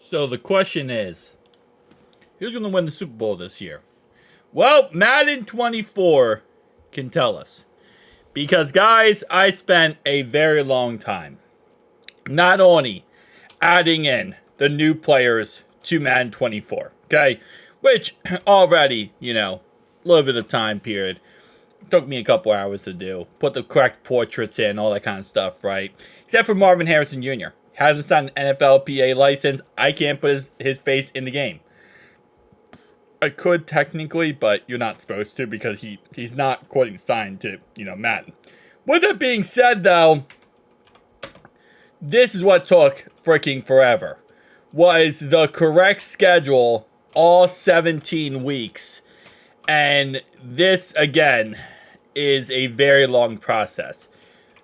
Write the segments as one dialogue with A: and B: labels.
A: So the question is, who's going to win the Super Bowl this year? Well, Madden 24 can tell us. Because, guys, I spent a very long time not only adding in the new players to Madden 24, okay? Which already, a little bit of time period. Took me a couple hours to do. Put the correct portraits in, all that kind of stuff, right? Except for Marvin Harrison Jr. Hasn't signed an NFLPA license. I can't put his face in the game. I could technically, but you're not supposed to because he's not according signed to, Madden. With that being said, though, this is what took freaking forever. Was the correct schedule all 17 weeks. And this, again, is a very long process.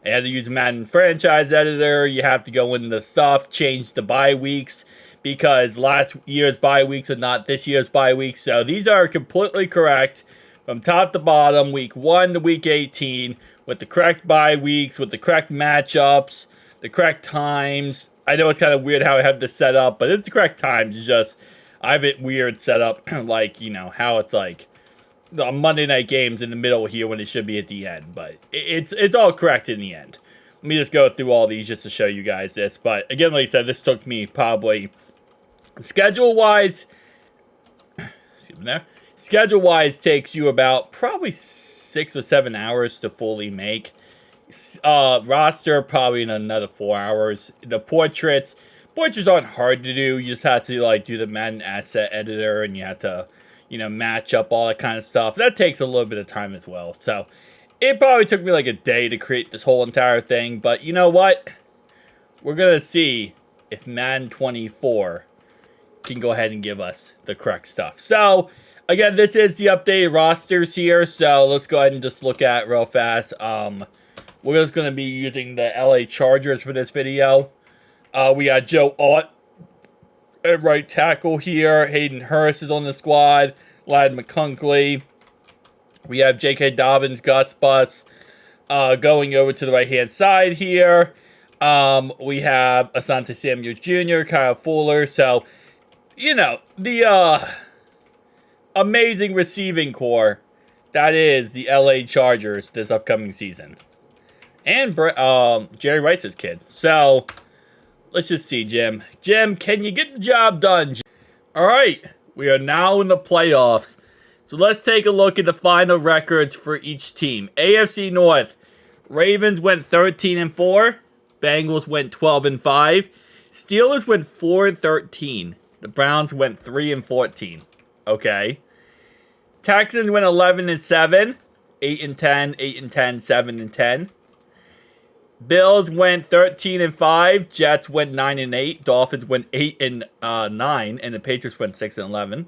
A: I had to use Madden Franchise Editor. You have to go in the stuff, change the bye weeks, because last year's bye weeks are not this year's bye weeks. So these are completely correct from top to bottom, week 1 to week 18, with the correct bye weeks, with the correct matchups, the correct times. I know it's kind of weird how I have this set up, but it's the correct times. It's just, I have it weird set up, like, how it's like the Monday night games in the middle here when it should be at the end. But it's all correct in the end. Let me just go through all these just to show you guys this. But again, like I said, this took me probably schedule-wise takes you about probably 6 or 7 hours to fully make. Roster probably in another 4 hours. The portraits aren't hard to do. You just have to do the Madden asset editor, and you have to match up all that kind of stuff. That takes a little bit of time as well. So it probably took me like a day to create this whole entire thing. But you know what? We're gonna see if Madden 24 can go ahead and give us the correct stuff. So again, this is the updated rosters here. So let's go ahead and just look at it real fast. We're just going to be using the LA Chargers for this video. We got Joe Ott at right tackle here. Hayden Hurst is on the squad. Ladd McConkey. We have J.K. Dobbins, Gus Bus, going over to the right-hand side here. We have Asante Samuel Jr., Kyle Fuller. So, the amazing receiving core that is the LA Chargers this upcoming season. And Jerry Rice's kid. So, let's just see, Jim. Jim, can you get the job done? All right, we are now in the playoffs. So, let's take a look at the final records for each team. AFC North, Ravens went 13-4. Bengals went 12-5. Steelers went 4-13. The Browns went 3-14. Okay. Texans went 11-7. 8-10, 8-10, 7-10. Bills went 13-5. Jets went 9-8. Dolphins went 8-9, and the Patriots went 6-11.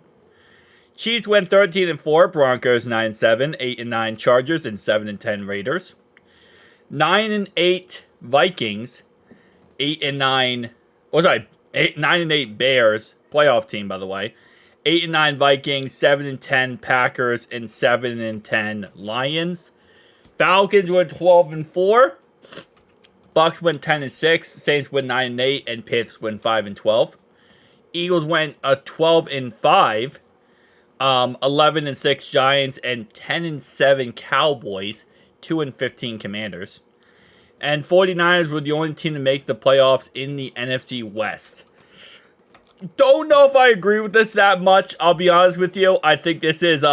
A: Chiefs went 13-4. Broncos 9-7. 8-9 Chargers, and 7-10 Raiders. 9-8 Vikings. 8-9. Oh, sorry. 9-8 Bears. Playoff team, by the way. 8-9 Vikings. 7-10 Packers, and 7-10 Lions. Falcons went 12-4. Bucks went 10-6, Saints went 9-8, and Panthers went 5-12. Eagles went 12-5, 11-6 Giants, and 10-7 Cowboys, 2-15 Commanders. And 49ers were the only team to make the playoffs in the NFC West. Don't know if I agree with this that much, I'll be honest with you. I think this is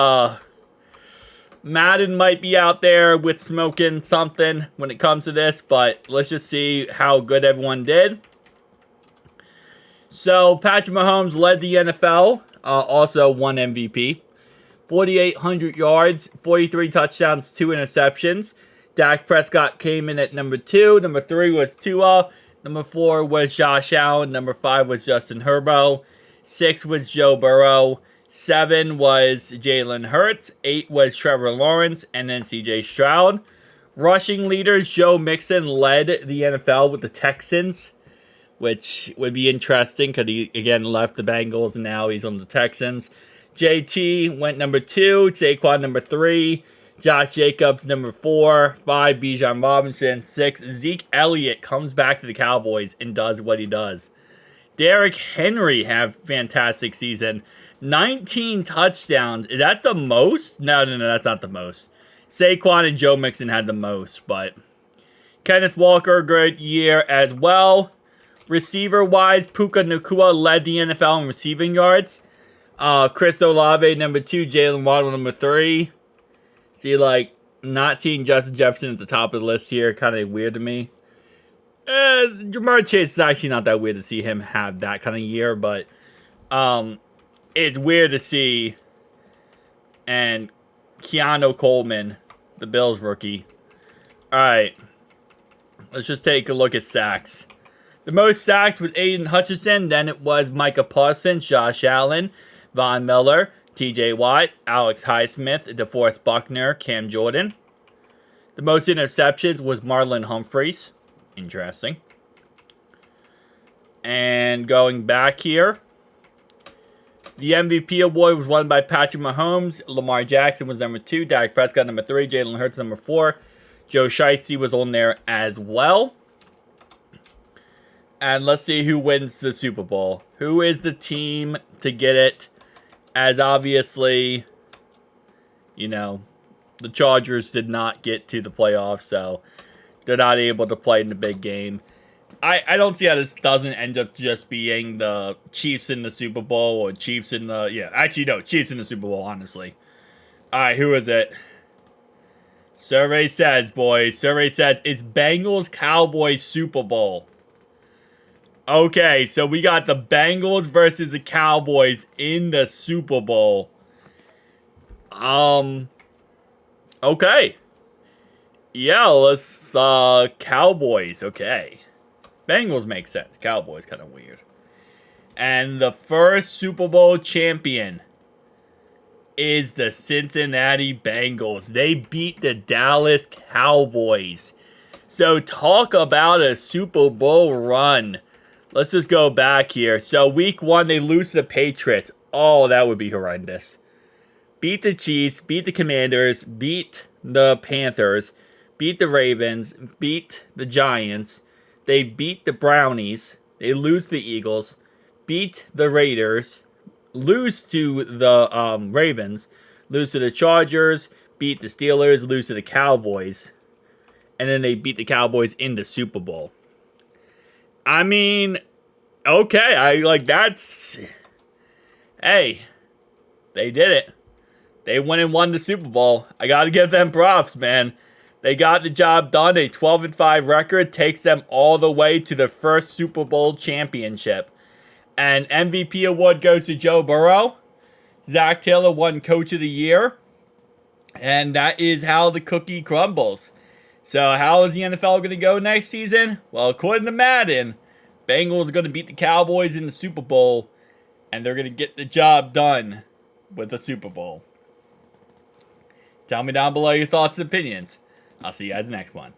A: Madden might be out there with smoking something when it comes to this, but let's just see how good everyone did. So, Patrick Mahomes led the NFL, also won MVP. 4,800 yards, 43 touchdowns, 2 interceptions. Dak Prescott came in at number 2. Number 3 was Tua. Number 4 was Josh Allen. Number 5 was Justin Herbert. 6 was Joe Burrow. 7 was Jalen Hurts. 8 was Trevor Lawrence. And then C.J. Stroud. Rushing leaders, Joe Mixon led the NFL with the Texans, which would be interesting because he, again, left the Bengals and now he's on the Texans. JT went number 2. Saquon number 3. Josh Jacobs number 4. 5, Bijan Robinson. 6, Zeke Elliott comes back to the Cowboys and does what he does. Derrick Henry have fantastic season. 19 touchdowns. Is that the most? No, that's not the most. Saquon and Joe Mixon had the most, but Kenneth Walker, good year as well. Receiver-wise, Puka Nacua led the NFL in receiving yards. Chris Olave, number 2. Jalen Waddle, number 3. See, like, not seeing Justin Jefferson at the top of the list here, kind of weird to me. Jamar Chase is actually not that weird to see him have that kind of year, but it's weird to see. And Keanu Coleman, the Bills rookie. All right, let's just take a look at sacks. The most sacks was Aiden Hutchinson. Then it was Micah Parsons, Josh Allen, Von Miller, T.J. Watt, Alex Highsmith, DeForest Buckner, Cam Jordan. The most interceptions was Marlon Humphreys. Interesting. And going back here, the MVP award was won by Patrick Mahomes. Lamar Jackson was number 2. Dak Prescott number 3. Jalen Hurts number 4. Joe Shiesty was on there as well. And let's see who wins the Super Bowl. Who is the team to get it? As obviously, you know, the Chargers did not get to the playoffs, so they're not able to play in the big game. I don't see how this doesn't end up just being the Chiefs in the Super Bowl or Chiefs in the... Yeah, actually, no, Chiefs in the Super Bowl, honestly. All right, who is it? Survey says, boys, survey says it's Bengals-Cowboys Super Bowl. Okay, so we got the Bengals versus the Cowboys in the Super Bowl. Okay. Yeah, let's, Cowboys, okay. Bengals make sense. Cowboys kind of weird. And the first Super Bowl champion is the Cincinnati Bengals. They beat the Dallas Cowboys. So talk about a Super Bowl run. Let's just go back here. So week 1, they lose to the Patriots. Oh, that would be horrendous. Beat the Chiefs, beat the Commanders, beat the Panthers, beat the Ravens, beat the Giants. They beat the Brownies. They lose to the Eagles. Beat the Raiders. Lose to the Ravens. Lose to the Chargers. Beat the Steelers. Lose to the Cowboys. And then they beat the Cowboys in the Super Bowl. I mean, okay. That's... Hey, they did it. They went and won the Super Bowl. I got to give them props, man. They got the job done. A 12-5 record takes them all the way to the first Super Bowl championship. And MVP award goes to Joe Burrow. Zach Taylor won Coach of the Year. And that is how the cookie crumbles. So how is the NFL going to go next season? Well, according to Madden, Bengals are going to beat the Cowboys in the Super Bowl. And they're going to get the job done with the Super Bowl. Tell me down below your thoughts and opinions. I'll see you guys next one.